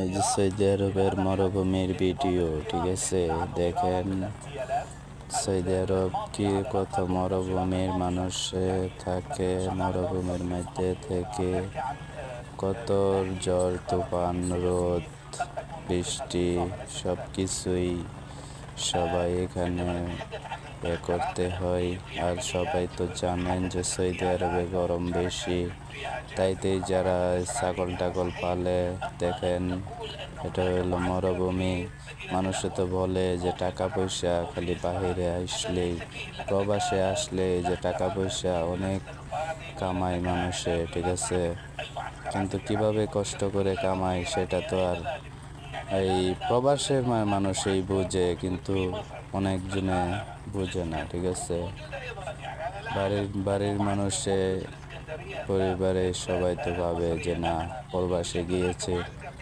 এই যে সৌদি আরবের মরুভূমির ভিডিও, ঠিক আছে? দেখেন সৌদি আরব কি কত মরুভূমির মানুষে থাকে, মরুভূমির মধ্যে থেকে কত ঝড় তুফান রোদ বৃষ্টি সব কিছুই সবাই এখানে করতে হয়। আর সবাই তো জানেন যে সৌদি আরবে গরম বেশি, তাইতেই যারা ছাগল টাগল পালে, দেখেন এটা হলো মরুভূমি। মানুষে তো বলে যে টাকা পয়সা খালি বাহিরে আসলেই, প্রবাসে আসলে যে টাকা পয়সা অনেক কামায় মানুষে, ঠিক আছে? কিন্তু কিভাবে কষ্ট করে কামায় সেটা তো আর এই প্রবাসের মানুষই বুঝে, কিন্তু অনেকজনে বুঝে না, ঠিক আছে? বাড়ির মানুষে পরিবারে সবাই তো ভাবে যে না, প্রবাসে গিয়েছে